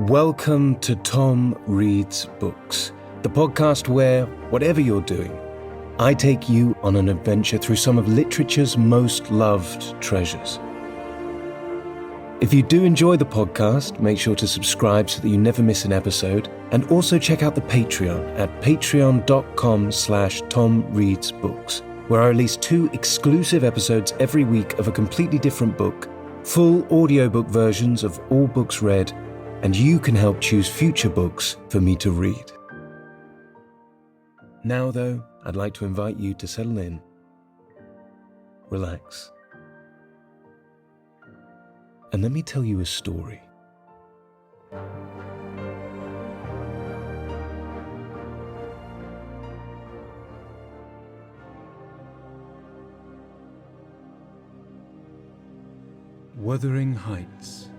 Welcome to Tom Reads Books, the podcast where, whatever you're doing, I take you on an adventure through some of literature's most loved treasures. If you do enjoy the podcast, make sure to subscribe so that you never miss an episode, and also check out the Patreon at patreon.com/TomReadsBooks, where I release 2 exclusive episodes every week of a completely different book, full audiobook versions of all books read, and you can help choose future books for me to read. Now, though, I'd like to invite you to settle in, relax, and let me tell you a story. Wuthering Heights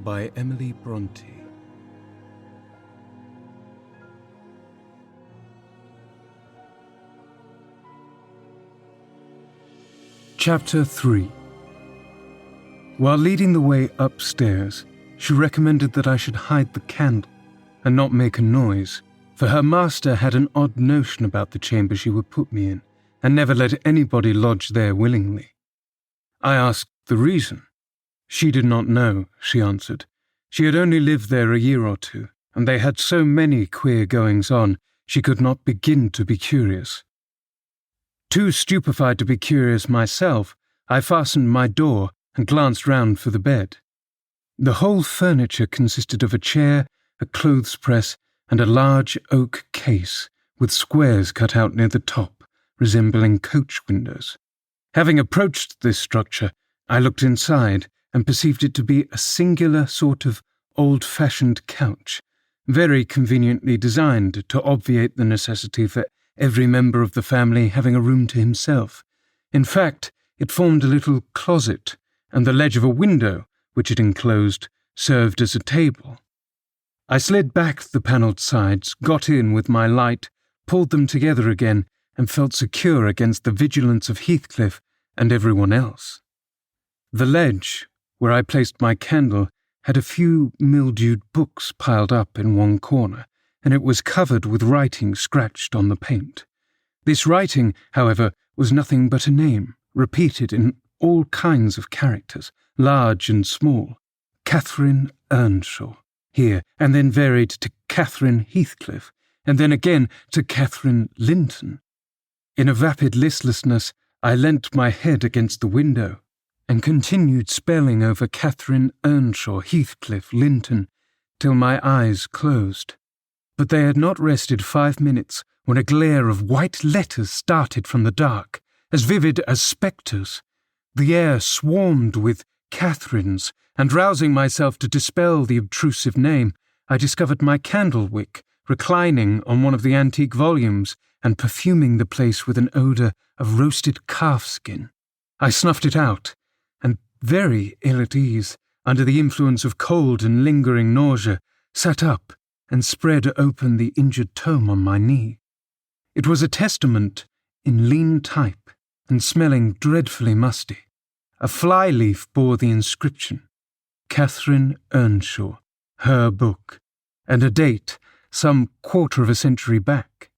by Emily Brontë. Chapter 3. While leading the way upstairs, she recommended that I should hide the candle and not make a noise, for her master had an odd notion about the chamber she would put me in, and never let anybody lodge there willingly. I asked the reason. She did not know, she answered. She had only lived there a year or 2, and they had so many queer goings-on, she could not begin to be curious. Too stupefied to be curious myself, I fastened my door and glanced round for the bed. The whole furniture consisted of a chair, a clothes press, and a large oak case with squares cut out near the top, resembling coach windows. Having approached this structure, I looked inside and perceived it to be a singular sort of old-fashioned couch, very conveniently designed to obviate the necessity for every member of the family having a room to himself. In fact, it formed a little closet, and the ledge of a window, which it enclosed, served as a table. I slid back the panelled sides, got in with my light, pulled them together again, and felt secure against the vigilance of Heathcliff and everyone else. The ledge, where I placed my candle, had a few mildewed books piled up in one corner, and it was covered with writing scratched on the paint. This writing, however, was nothing but a name, repeated in all kinds of characters, large and small. Catherine Earnshaw, here, and then varied to Catherine Heathcliff, and then again to Catherine Linton. In a vapid listlessness, I leant my head against the window, and continued spelling over Catherine Earnshaw, Heathcliff, Linton, till my eyes closed. But they had not rested 5 minutes when a glare of white letters started from the dark, as vivid as spectres. The air swarmed with Catherines, and rousing myself to dispel the obtrusive name, I discovered my candle wick reclining on one of the antique volumes and perfuming the place with an odour of roasted calfskin. I snuffed it out, and, very ill at ease, under the influence of cold and lingering nausea, sat up and spread open the injured tome on my knee. It was a testament in lean type and smelling dreadfully musty. A fly-leaf bore the inscription, Catherine Earnshaw, her book, and a date some 1/4 of a century back.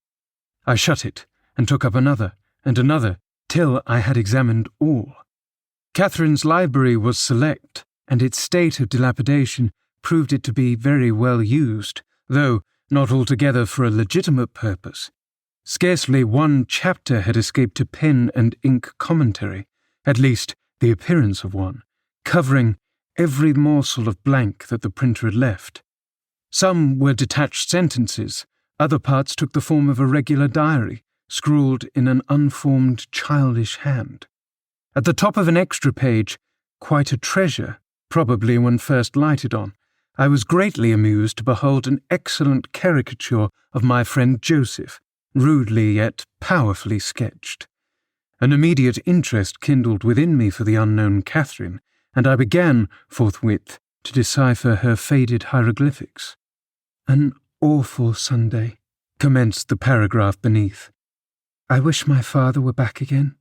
I shut it and took up another and another till I had examined all. Catherine's library was select, and its state of dilapidation proved it to be very well used, though not altogether for a legitimate purpose. Scarcely one chapter had escaped a pen and ink commentary, at least the appearance of one, covering every morsel of blank that the printer had left. Some were detached sentences, other parts took the form of a regular diary, scrawled in an unformed childish hand. At the top of an extra page, quite a treasure, probably when first lighted on, I was greatly amused to behold an excellent caricature of my friend Joseph, rudely yet powerfully sketched. An immediate interest kindled within me for the unknown Catherine, and I began, forthwith, to decipher her faded hieroglyphics. An awful Sunday, commenced the paragraph beneath. I wish my father were back again.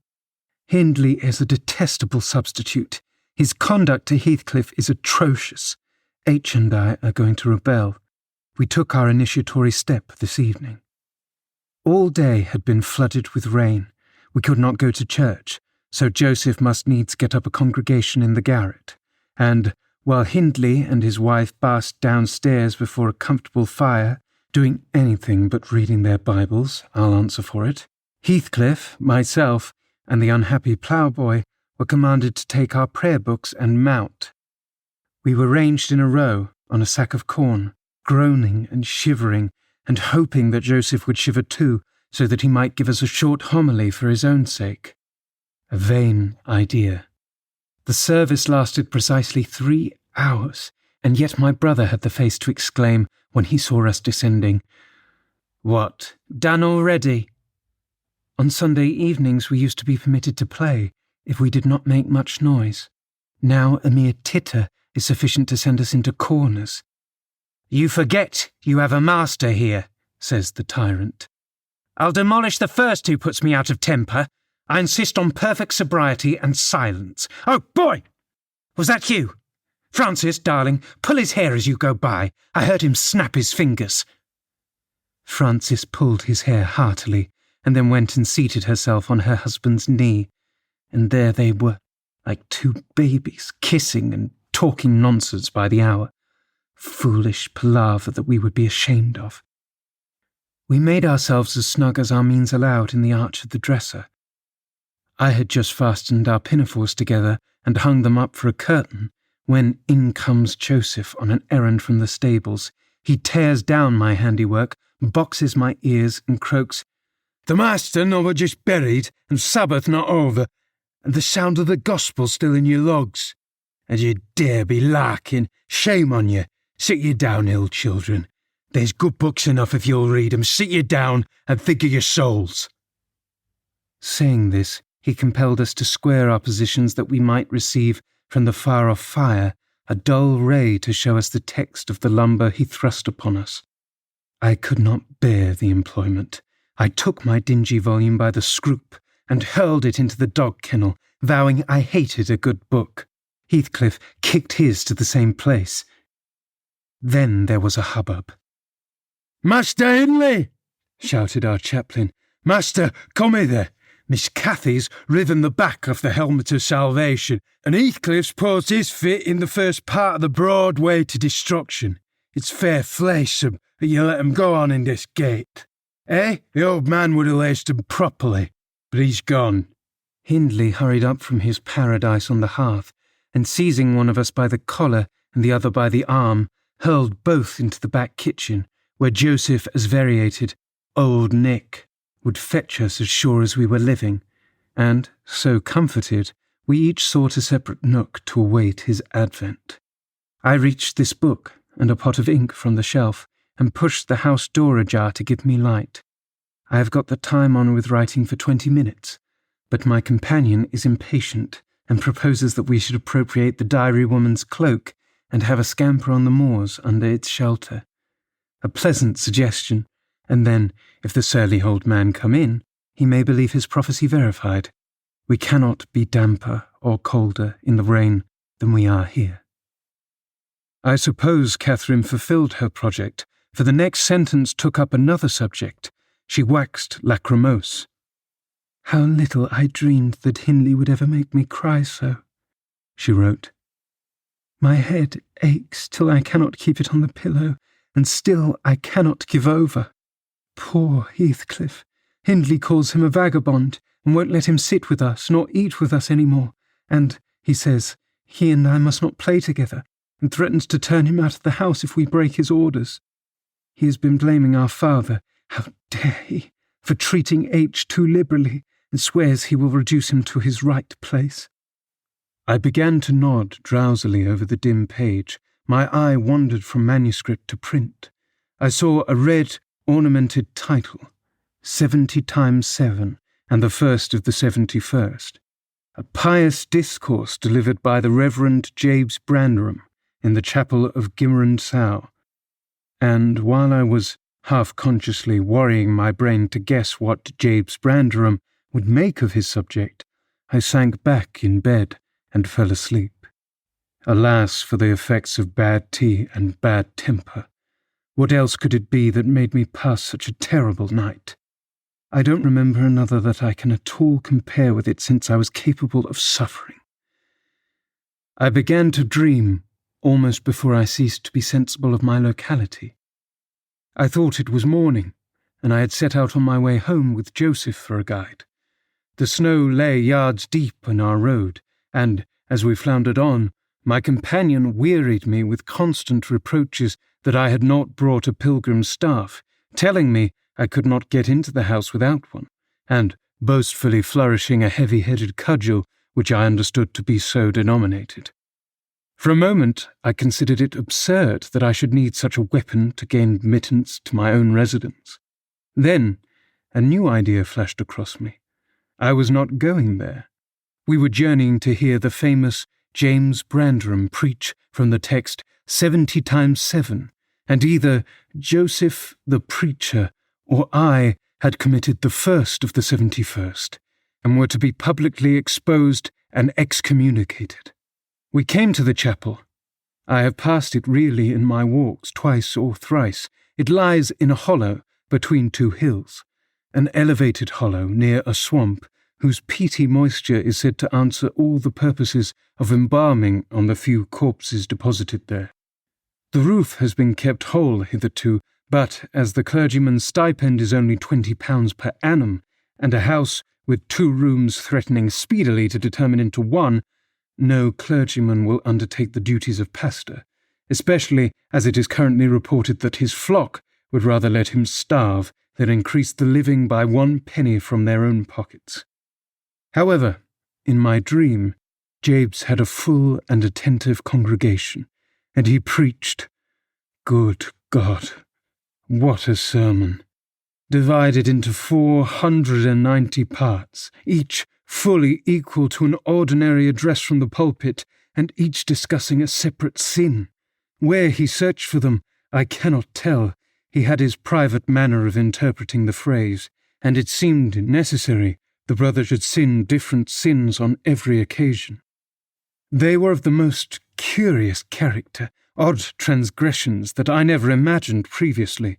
Hindley is a detestable substitute. His conduct to Heathcliff is atrocious. H and I are going to rebel. We took our initiatory step this evening. All day had been flooded with rain. We could not go to church, so Joseph must needs get up a congregation in the garret, and while Hindley and his wife basked downstairs before a comfortable fire, doing anything but reading their Bibles, I'll answer for it, Heathcliff, myself, and the unhappy ploughboy were commanded to take our prayer books and mount. We were ranged in a row on a sack of corn, groaning and shivering, and hoping that Joseph would shiver too, so that he might give us a short homily for his own sake. A vain idea. The service lasted precisely 3 hours, and yet my brother had the face to exclaim, when he saw us descending, "What, done already?" On Sunday evenings we used to be permitted to play, if we did not make much noise. Now a mere titter is sufficient to send us into corners. "You forget you have a master here," says the tyrant. "I'll demolish the first who puts me out of temper. I insist on perfect sobriety and silence. Oh, boy! Was that you? Francis, darling, pull his hair as you go by. I heard him snap his fingers." Francis pulled his hair heartily, and then went and seated herself on her husband's knee, and there they were, like 2 babies, kissing and talking nonsense by the hour. Foolish palaver that we would be ashamed of. We made ourselves as snug as our means allowed in the arch of the dresser. I had just fastened our pinafores together and hung them up for a curtain, when in comes Joseph on an errand from the stables. He tears down my handiwork, boxes my ears, and croaks, "The master nower just buried, and Sabbath not over, and the sound of the gospel still in your logs. And you dare be larking. Shame on you. Sit you down, ill children. There's good books enough if you'll read 'em. Sit you down and think of your souls." Saying this, he compelled us to square our positions that we might receive from the far-off fire a dull ray to show us the text of the lumber he thrust upon us. I could not bear the employment. I took my dingy volume by the scroop and hurled it into the dog kennel, vowing I hated a good book. Heathcliff kicked his to the same place. Then there was a hubbub. "Master Hindley!" shouted our chaplain. "Master, come hither. Miss Cathy's riven the back off the helmet of salvation, and Heathcliff's paused his fit in the first part of the broad way to destruction. It's fair flesome that you let him go on in this gait. The old man would have laced him properly, but he's gone." Hindley hurried up from his paradise on the hearth, and seizing one of us by the collar and the other by the arm, hurled both into the back kitchen, where Joseph, as variated, Old Nick, would fetch us as sure as we were living, and, so comforted, we each sought a separate nook to await his advent. I reached this book and a pot of ink from the shelf, and pushed the house door ajar to give me light. I have got the time on with writing for 20 minutes, but my companion is impatient and proposes that we should appropriate the diary woman's cloak and have a scamper on the moors under its shelter. A pleasant suggestion, and then, if the surly old man come in, he may believe his prophecy verified. We cannot be damper or colder in the rain than we are here. I suppose Catherine fulfilled her project, for the next sentence took up another subject. She waxed lachrymose. "How little I dreamed that Hindley would ever make me cry so," she wrote. "My head aches till I cannot keep it on the pillow, and still I cannot give over. Poor Heathcliff! Hindley calls him a vagabond, and won't let him sit with us nor eat with us any more, and, he says, he and I must not play together, and threatens to turn him out of the house if we break his orders. He has been blaming our father, how dare he, for treating H too liberally, and swears he will reduce him to his right place." I began to nod drowsily over the dim page. My eye wandered from manuscript to print. I saw a red, ornamented title, 70 times 7, and the first of the 71st. A pious discourse delivered by the Reverend James Branderham in the chapel of Gimmerand Sow. And while I was half-consciously worrying my brain to guess what James Branderham would make of his subject, I sank back in bed and fell asleep. Alas for the effects of bad tea and bad temper. What else could it be that made me pass such a terrible night? I don't remember another that I can at all compare with it since I was capable of suffering. I began to dream almost before I ceased to be sensible of my locality. I thought it was morning, and I had set out on my way home with Joseph for a guide. The snow lay yards deep in our road, and, as we floundered on, my companion wearied me with constant reproaches that I had not brought a pilgrim's staff, telling me I could not get into the house without one, and boastfully flourishing a heavy-headed cudgel which I understood to be so denominated. For a moment I considered it absurd that I should need such a weapon to gain admittance to my own residence. Then a new idea flashed across me. I was not going there. We were journeying to hear the famous James Brandretham preach from the text 70 times 7, and either Joseph the preacher or I had committed the first of the 71st, and were to be publicly exposed and excommunicated. We came to the chapel. I have passed it really in my walks twice or thrice. It lies in a hollow between two hills, an elevated hollow near a swamp whose peaty moisture is said to answer all the purposes of embalming on the few corpses deposited there. The roof has been kept whole hitherto, but as the clergyman's stipend is only £20 per annum, and a house with 2 rooms threatening speedily to determine into one, no clergyman will undertake the duties of pastor, especially as it is currently reported that his flock would rather let him starve than increase the living by 1 penny from their own pockets. However, in my dream, Jabes had a full and attentive congregation, and he preached. Good God, what a sermon! Divided into 490 parts, each fully equal to an ordinary address from the pulpit, and each discussing a separate sin. Where he searched for them, I cannot tell. He had his private manner of interpreting the phrase, and it seemed necessary the brother should sin different sins on every occasion. They were of the most curious character, odd transgressions that I never imagined previously.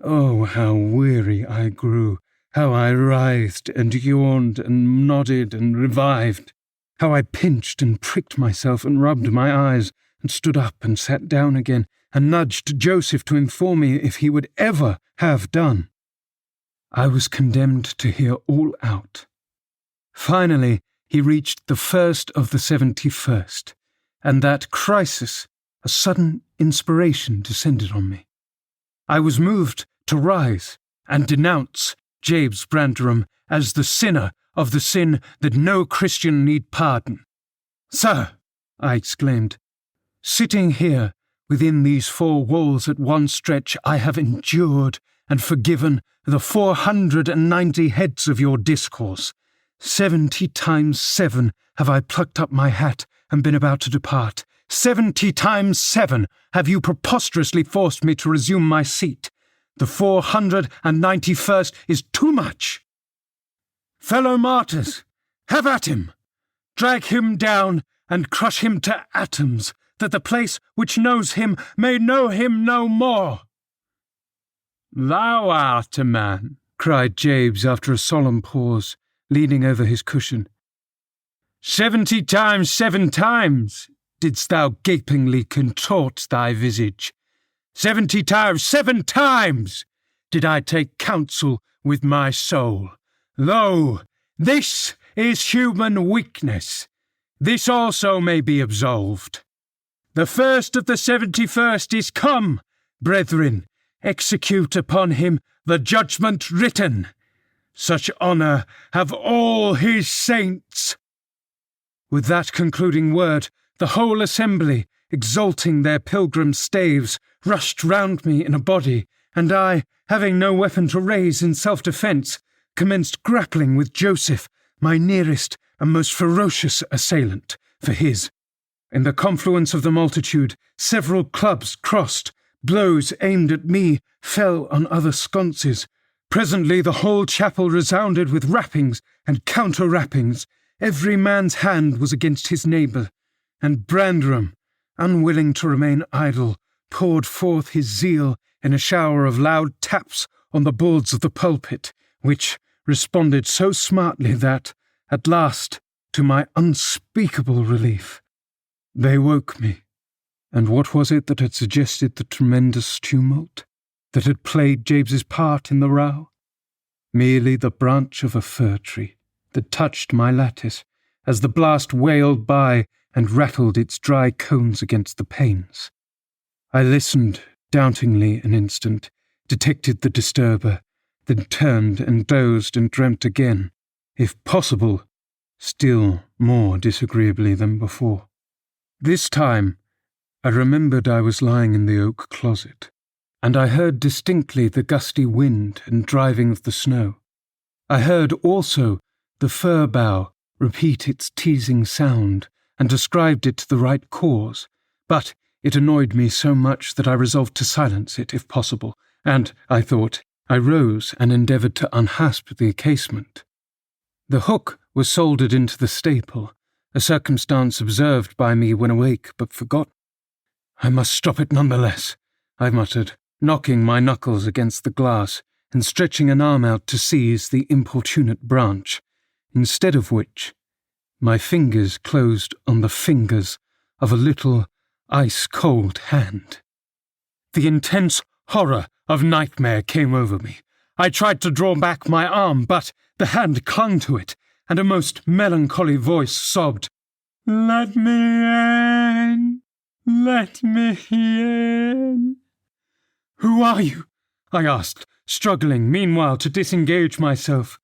Oh, how weary I grew, how I writhed and yawned and nodded and revived, how I pinched and pricked myself and rubbed my eyes and stood up and sat down again and nudged Joseph to inform me if he would ever have done. I was condemned to hear all out. Finally, he reached the first of the 71st, and that crisis, a sudden inspiration descended on me. I was moved to rise and denounce Jabes Brandretham as the sinner of the sin that no Christian need pardon. "Sir," I exclaimed, "sitting here within these 4 walls at one stretch, I have endured and forgiven the 490 heads of your discourse. 70 times 7 have I plucked up my hat and been about to depart. 70 times 7 have you preposterously forced me to resume my seat. The 491st is too much. Fellow martyrs, have at him. Drag him down and crush him to atoms, that the place which knows him may know him no more." "Thou art a man," cried Jabes after a solemn pause, leaning over his cushion. 70 times 7 times didst thou gapingly contort thy visage. 70 times 7 times did I take counsel with my soul. Lo, this is human weakness. This also may be absolved. The first of the 71st is come, brethren. Execute upon him the judgment written. Such honour have all his saints." With that concluding word, the whole assembly, exalting their pilgrim staves, rushed round me in a body, and I, having no weapon to raise in self-defence, commenced grappling with Joseph, my nearest and most ferocious assailant, for his. In the confluence of the multitude, several clubs crossed, blows aimed at me fell on other sconces. Presently the whole chapel resounded with rappings and counter-rappings. Every man's hand was against his neighbour, and Brandram, unwilling to remain idle, poured forth his zeal in a shower of loud taps on the boards of the pulpit, which responded so smartly that, at last, to my unspeakable relief, they woke me. And what was it that had suggested the tremendous tumult, that had played James's part in the row? Merely the branch of a fir tree that touched my lattice as the blast wailed by and rattled its dry cones against the panes. I listened doubtingly an instant, detected the disturber, then turned and dozed and dreamt again, if possible, still more disagreeably than before. This time, I remembered I was lying in the oak closet, and I heard distinctly the gusty wind and driving of the snow. I heard also the fir bough repeat its teasing sound, and ascribed it to the right cause, but it annoyed me so much that I resolved to silence it if possible, and, I thought, I rose and endeavoured to unhasp the casement. The hook was soldered into the staple, a circumstance observed by me when awake but forgotten. I must stop it nonetheless, I muttered, knocking my knuckles against the glass and stretching an arm out to seize the importunate branch, instead of which my fingers closed on the fingers of a little ice-cold hand. The intense horror of nightmare came over me. I tried to draw back my arm, but the hand clung to it, and a most melancholy voice sobbed, "Let me in! Let me in!" "Who are you?" I asked, struggling meanwhile to disengage myself.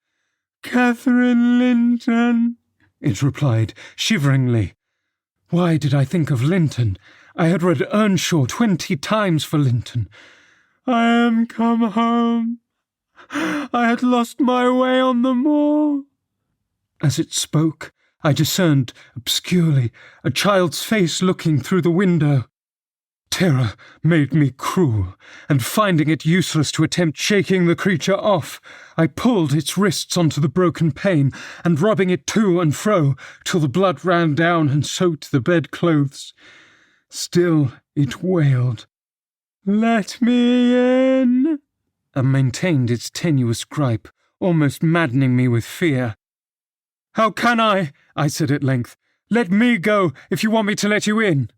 "Catherine Linton," it replied, shiveringly. Why did I think of Linton? I had read Earnshaw 20 times for Linton. "I am come home. I had lost my way on the moor." As it spoke, I discerned, obscurely, a child's face looking through the window. Terror made me cruel, and finding it useless to attempt shaking the creature off, I pulled its wrists onto the broken pane, and rubbing it to and fro, till the blood ran down and soaked the bedclothes. Still it wailed, "Let me in," and maintained its tenuous gripe, almost maddening me with fear. "How can I said at length. "Let me go if you want me to let you in."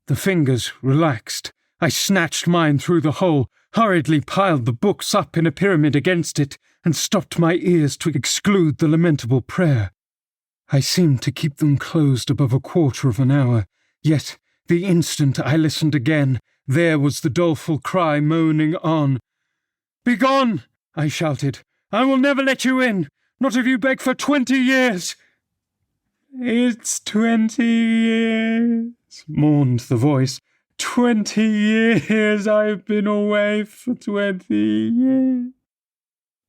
The fingers relaxed. I snatched mine through the hole, hurriedly piled the books up in a pyramid against it, and stopped my ears to exclude the lamentable prayer. I seemed to keep them closed above a quarter of an hour, yet the instant I listened again, there was the doleful cry moaning on. "Begone!" I shouted. "I will never let you in, not if you beg for 20 years. "It's 20 years, mourned the voice. 20 years I've been away for 20 years.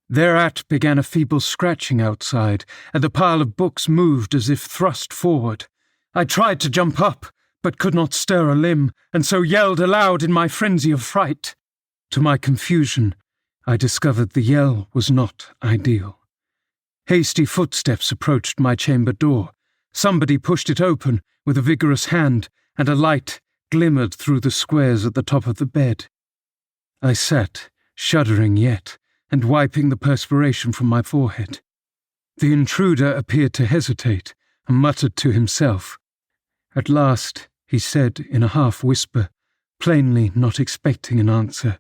Thereat began a feeble scratching outside, and the pile of books moved as if thrust forward. I tried to jump up, but could not stir a limb, and so yelled aloud in my frenzy of fright. To my confusion, I discovered the yell was not ideal. Hasty footsteps approached my chamber door. Somebody pushed it open with a vigorous hand, and a light glimmered through the squares at the top of the bed. I sat, shuddering yet, and wiping the perspiration from my forehead. The intruder appeared to hesitate, and muttered to himself. At last he said in a half-whisper, plainly not expecting an answer,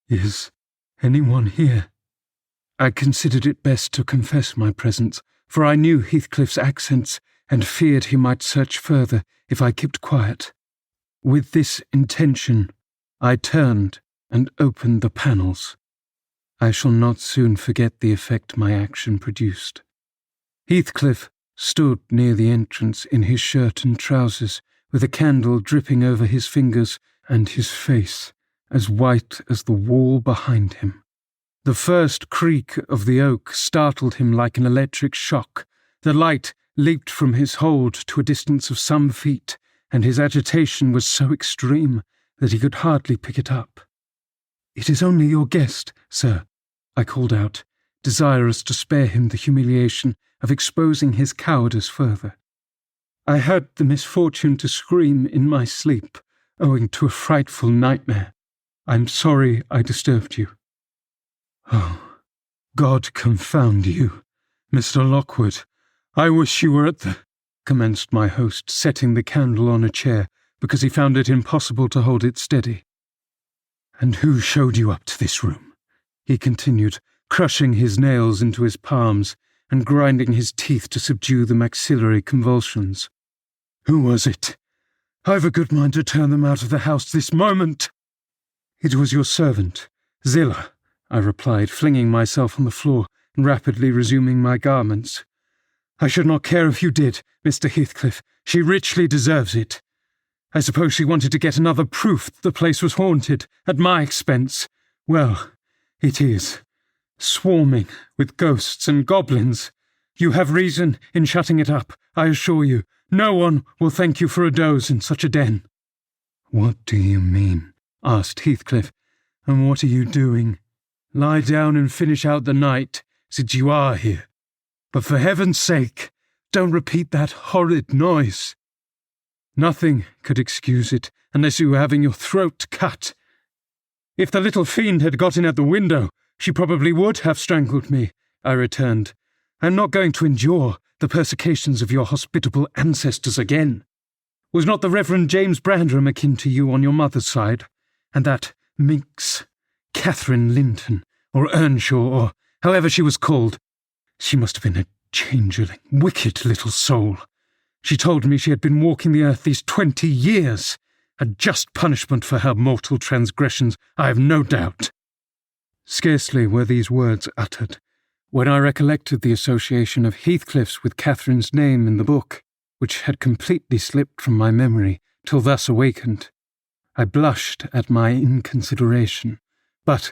"Is anyone here?" I considered it best to confess my presence, for I knew Heathcliff's accents, and feared he might search further if I kept quiet. With this intention, I turned and opened the panels. I shall not soon forget the effect my action produced. Heathcliff stood near the entrance in his shirt and trousers, with a candle dripping over his fingers, and his face as white as the wall behind him. The first creak of the oak startled him like an electric shock. The light leaped from his hold to a distance of some feet, and his agitation was so extreme that he could hardly pick it up. "It is only your guest, sir," I called out, desirous to spare him the humiliation of exposing his cowardice further. I had the misfortune to scream in my sleep, owing to a frightful nightmare. I'm sorry I disturbed you." "Oh, God confound you, Mr. Lockwood. I wish you were at the—" commenced my host, setting the candle on a chair because he found it impossible to hold it steady. "And who showed you up to this room?" he continued, crushing his nails into his palms and grinding his teeth to subdue the maxillary convulsions. "Who was it? I've a good mind to turn them out of the house this moment." "It was your servant, Zillah," I replied, flinging myself on the floor and rapidly resuming my garments. "I should not care if you did, Mr. Heathcliff. She richly deserves it. I suppose she wanted to get another proof that the place was haunted, at my expense. Well, it is. Swarming with ghosts and goblins. You have reason in shutting it up, I assure you. No one will thank you for a doze in such a den." "What do you mean?" asked Heathcliff. "And what are you doing?" "Lie down and finish out the night, since you are here. But for heaven's sake, don't repeat that horrid noise. Nothing could excuse it unless you were having your throat cut. If the little fiend had got in at the window, she probably would have strangled me," I returned. "I'm not going to endure the persecutions of your hospitable ancestors again. Was not the Reverend James Brandreham akin to you on your mother's side? And that minx, Catherine Linton, or Earnshaw, or however she was called, she must have been a changeling, wicked little soul. She told me she had been walking the earth these 20 years, a just punishment for her mortal transgressions, I have no doubt." Scarcely were these words uttered, when I recollected the association of Heathcliff's with Catherine's name in the book, which had completely slipped from my memory till thus awakened. I blushed at my inconsideration, but,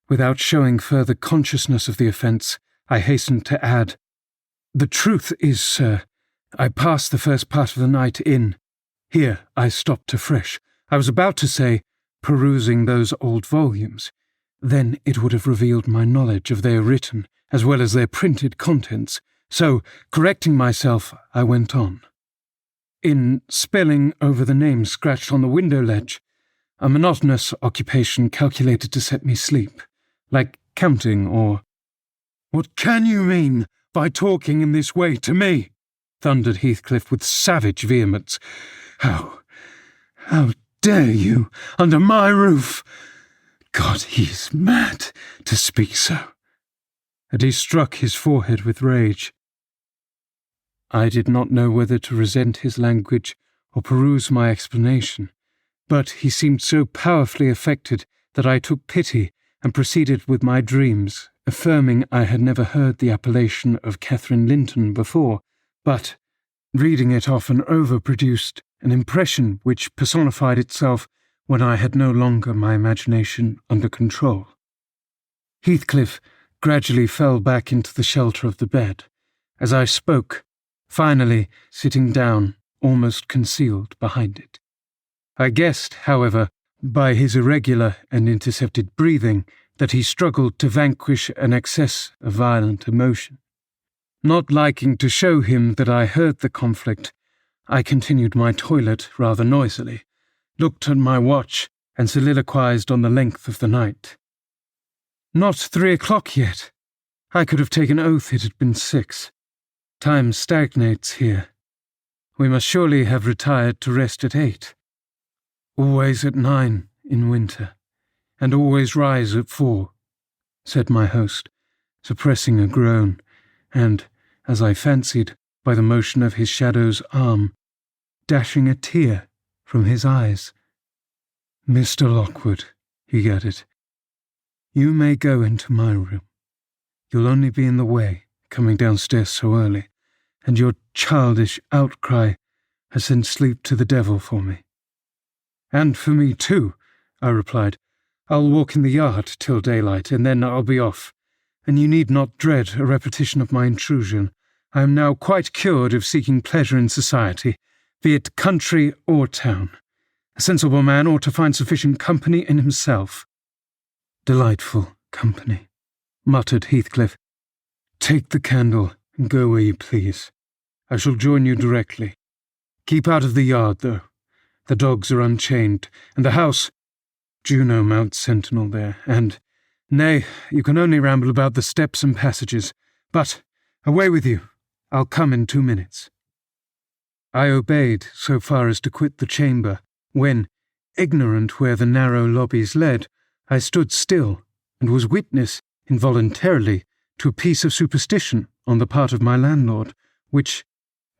without showing further consciousness of the offence, I hastened to add, "The truth is, sir, I passed the first part of the night in—" Here I stopped afresh. I was about to say, perusing those old volumes. Then it would have revealed my knowledge of their written as well as their printed contents, so, correcting myself, I went on. "In spelling over the names scratched on the window ledge, a monotonous occupation calculated to set me sleep, like counting or—" "What can you mean by talking in this way to me?" thundered Heathcliff with savage vehemence. How dare you, under my roof? God, he is mad to speak so." And he struck his forehead with rage. I did not know whether to resent his language or peruse my explanation, but he seemed so powerfully affected that I took pity and proceeded with my dreams, affirming I had never heard the appellation of Catherine Linton before, but, reading it often over, produced an impression which personified itself when I had no longer my imagination under control. Heathcliff gradually fell back into the shelter of the bed, as I spoke, finally sitting down, almost concealed behind it. I guessed, however, by his irregular and intercepted breathing, that he struggled to vanquish an excess of violent emotion. Not liking to show him that I heard the conflict, I continued my toilet rather noisily, looked at my watch, and soliloquized on the length of the night. Not 3 o'clock yet. I could have taken oath it had been 6. Time stagnates here. We must surely have retired to rest at 8. Always at 9 in winter, and always rise at 4, said my host, suppressing a groan, and, as I fancied, by the motion of his shadow's arm, dashing a tear from his eyes. "Mr. Lockwood," he added, "you may go into my room. You'll only be in the way, coming downstairs so early, and your childish outcry has sent sleep to the devil for me." "And for me too," I replied. "I'll walk in the yard till daylight, and then I'll be off, and you need not dread a repetition of my intrusion. I am now quite cured of seeking pleasure in society, be it country or town. A sensible man ought to find sufficient company in himself." "Delightful company," muttered Heathcliff. "Take the candle and go where you please. I shall join you directly. Keep out of the yard, though. The dogs are unchained, and the house— Juno mounts sentinel there, and— Nay, you can only ramble about the steps and passages. But, away with you. I'll come in 2 minutes. I obeyed so far as to quit the chamber, when, ignorant where the narrow lobbies led, I stood still and was witness, involuntarily, to a piece of superstition on the part of my landlord, which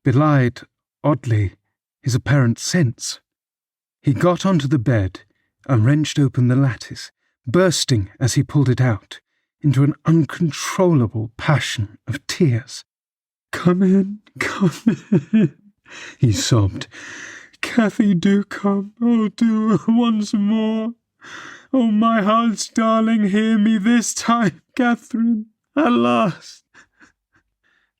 belied, oddly, his apparent sense. He got onto the bed and wrenched open the lattice, bursting, as he pulled it out, into an uncontrollable passion of tears. "Come in, come in," he sobbed. "Cathy, do come. Oh, do once more. Oh, my heart's darling, hear me this time, Catherine, at last."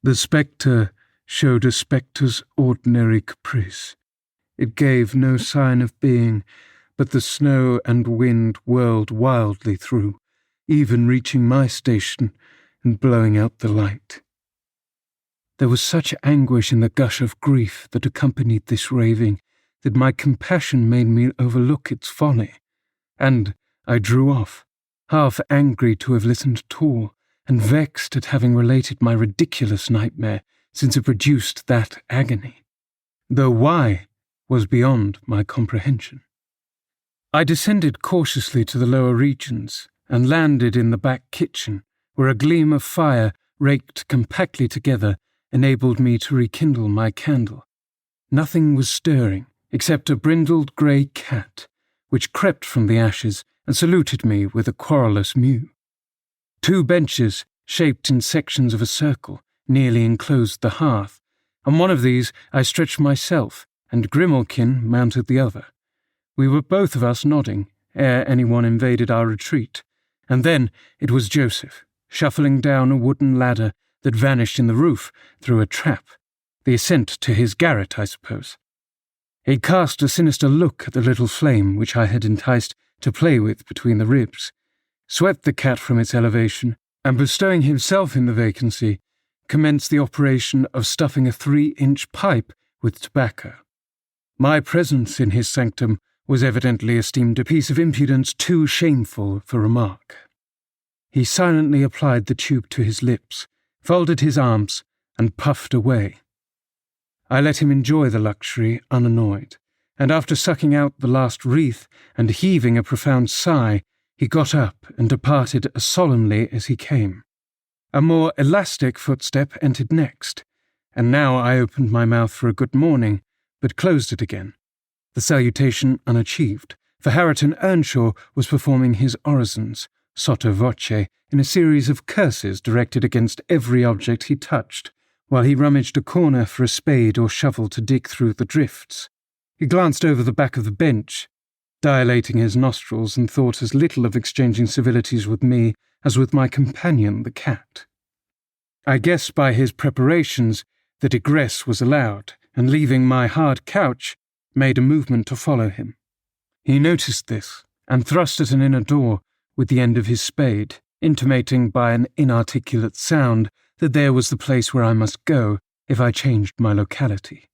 The spectre showed a spectre's ordinary caprice. It gave no sign of being, but the snow and wind whirled wildly through, even reaching my station and blowing out the light. There was such anguish in the gush of grief that accompanied this raving that my compassion made me overlook its folly, and I drew off, half angry to have listened at all, and vexed at having related my ridiculous nightmare, since it produced that agony, though why was beyond my comprehension. I descended cautiously to the lower regions and landed in the back kitchen, where a gleam of fire, raked compactly together, enabled me to rekindle my candle. Nothing was stirring, except a brindled grey cat, which crept from the ashes and saluted me with a querulous mew. 2 benches, shaped in sections of a circle, nearly enclosed the hearth. On one of these I stretched myself, and Grimalkin mounted the other. We were both of us nodding, ere anyone invaded our retreat, and then it was Joseph, shuffling down a wooden ladder that vanished in the roof through a trap, the ascent to his garret, I suppose. He cast a sinister look at the little flame which I had enticed to play with between the ribs, swept the cat from its elevation, and bestowing himself in the vacancy, commenced the operation of stuffing a 3-inch pipe with tobacco. My presence in his sanctum was evidently esteemed a piece of impudence too shameful for remark. He silently applied the tube to his lips, folded his arms, and puffed away. I let him enjoy the luxury unannoyed, and after sucking out the last wreath and heaving a profound sigh, he got up and departed as solemnly as he came. A more elastic footstep entered next, and now I opened my mouth for a good morning, but closed it again, the salutation unachieved, for Hareton Earnshaw was performing his orisons, sotto voce, in a series of curses directed against every object he touched, while he rummaged a corner for a spade or shovel to dig through the drifts. He glanced over the back of the bench, dilating his nostrils, and thought as little of exchanging civilities with me as with my companion the cat. I guessed by his preparations that egress was allowed, and leaving my hard couch, made a movement to follow him. He noticed this, and thrust at an inner door with the end of his spade, intimating by an inarticulate sound that there was the place where I must go if I changed my locality.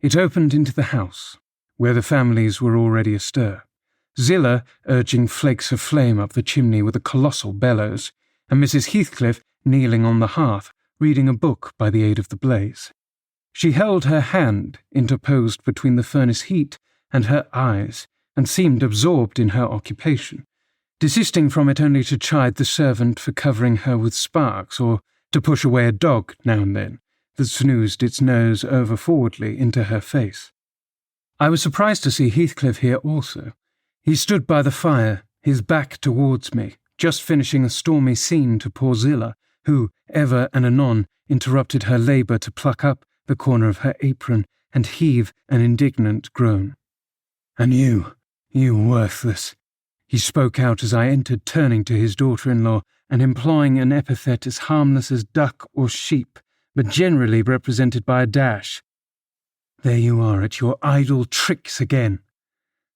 It opened into the house, where the families were already astir, Zillah urging flakes of flame up the chimney with a colossal bellows, and Mrs. Heathcliff kneeling on the hearth, reading a book by the aid of the blaze. She held her hand interposed between the furnace heat and her eyes, and seemed absorbed in her occupation, desisting from it only to chide the servant for covering her with sparks, or to push away a dog now and then that snoozed its nose over forwardly into her face. I was surprised to see Heathcliff here also. He stood by the fire, his back towards me, just finishing a stormy scene to poor Zillah, who, ever and anon, interrupted her labour to pluck up the corner of her apron and heave an indignant groan. "And you worthless," he spoke out as I entered, turning to his daughter-in-law and employing an epithet as harmless as duck or sheep, but generally represented by a dash. "There you are at your idle tricks again.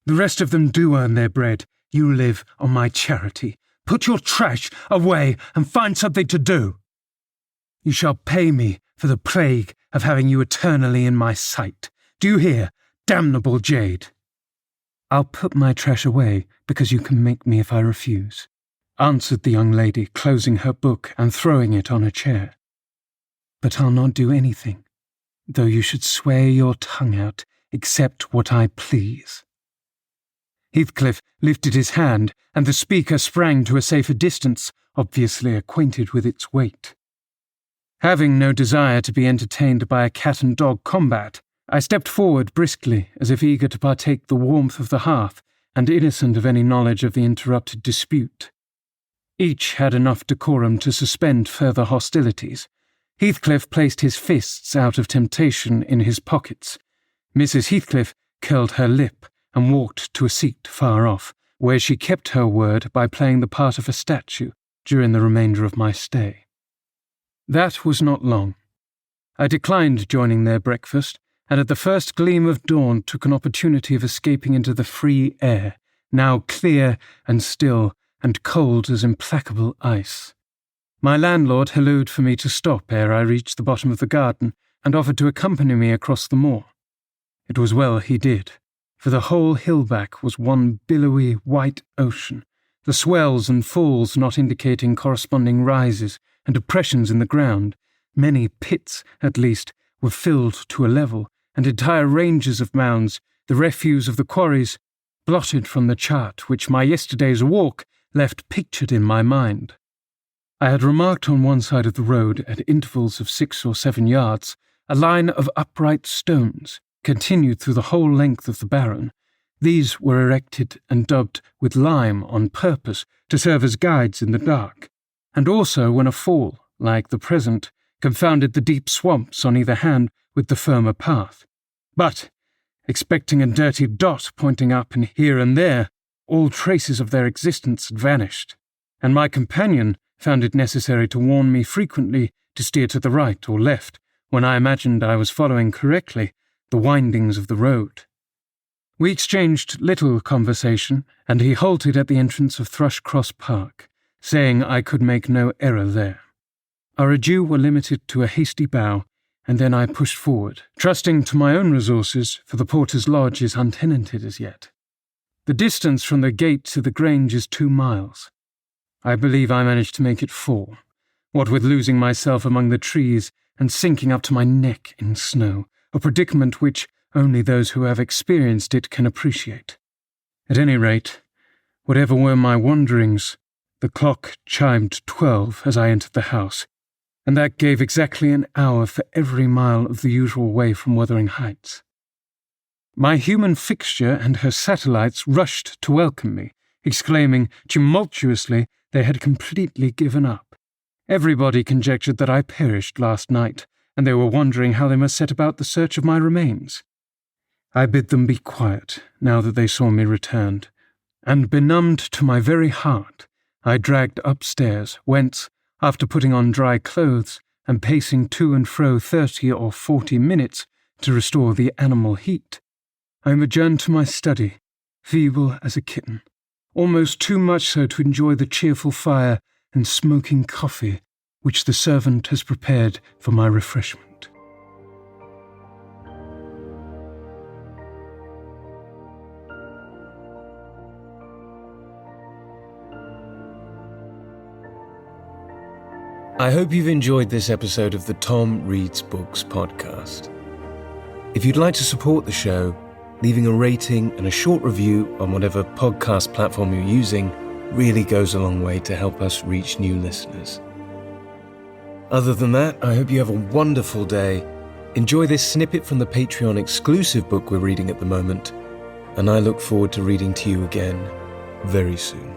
The rest of them do earn their bread. You live on my charity. Put your trash away and find something to do. You shall pay me for the plague of having you eternally in my sight, Do you hear, damnable jade?" "I'll put my trash away, because you can make me if I refuse," answered the young lady, closing her book and throwing it on a chair. "But I'll not do anything, though you should swear your tongue out, except what I please." Heathcliff lifted his hand, and the speaker sprang to a safer distance, obviously acquainted with its weight. Having no desire to be entertained by a cat-and-dog combat, I stepped forward briskly, as if eager to partake the warmth of the hearth, and innocent of any knowledge of the interrupted dispute. Each had enough decorum to suspend further hostilities. Heathcliff placed his fists out of temptation in his pockets. Mrs. Heathcliff curled her lip and walked to a seat far off, where she kept her word by playing the part of a statue during the remainder of my stay. That was not long. I declined joining their breakfast, and at the first gleam of dawn took an opportunity of escaping into the free air, now clear and still and cold as implacable ice. My landlord hallooed for me to stop ere I reached the bottom of the garden, and offered to accompany me across the moor. It was well he did, for the whole hill-back was one billowy white ocean, the swells and falls not indicating corresponding rises and depressions in the ground. Many pits, at least, were filled to a level, and entire ranges of mounds, the refuse of the quarries, blotted from the chart which my yesterday's walk left pictured in my mind. I had remarked on one side of the road, at intervals of 6 or 7 yards, a line of upright stones, continued through the whole length of the barren. These were erected and dubbed with lime on purpose to serve as guides in the dark, and also when a fall, like the present, confounded the deep swamps on either hand with the firmer path. But, expecting a dirty dot pointing up and here and there, all traces of their existence had vanished, and my companion found it necessary to warn me frequently to steer to the right or left when I imagined I was following correctly the windings of the road. We exchanged little conversation, and he halted at the entrance of Thrushcross Park, saying I could make no error there. Our adieux were limited to a hasty bow, and then I pushed forward, trusting to my own resources, for the porter's lodge is untenanted as yet. The distance from the gate to the Grange is 2 miles. I believe I managed to make it 4, what with losing myself among the trees and sinking up to my neck in snow, a predicament which only those who have experienced it can appreciate. At any rate, whatever were my wanderings, the clock chimed 12 as I entered the house, and that gave exactly an hour for every mile of the usual way from Wuthering Heights. My human fixture and her satellites rushed to welcome me, exclaiming tumultuously they had completely given up. Everybody conjectured that I perished last night, and they were wondering how they must set about the search of my remains. I bid them be quiet, now that they saw me returned, and benumbed to my very heart, I dragged upstairs, whence, after putting on dry clothes and pacing to and fro 30 or 40 minutes to restore the animal heat, I adjourned to my study, feeble as a kitten, almost too much so to enjoy the cheerful fire and smoking coffee which the servant has prepared for my refreshment. I hope you've enjoyed this episode of the Tom Reads Books podcast. If you'd like to support the show, leaving a rating and a short review on whatever podcast platform you're using really goes a long way to help us reach new listeners. Other than that, I hope you have a wonderful day. Enjoy this snippet from the Patreon exclusive book we're reading at the moment, and I look forward to reading to you again very soon.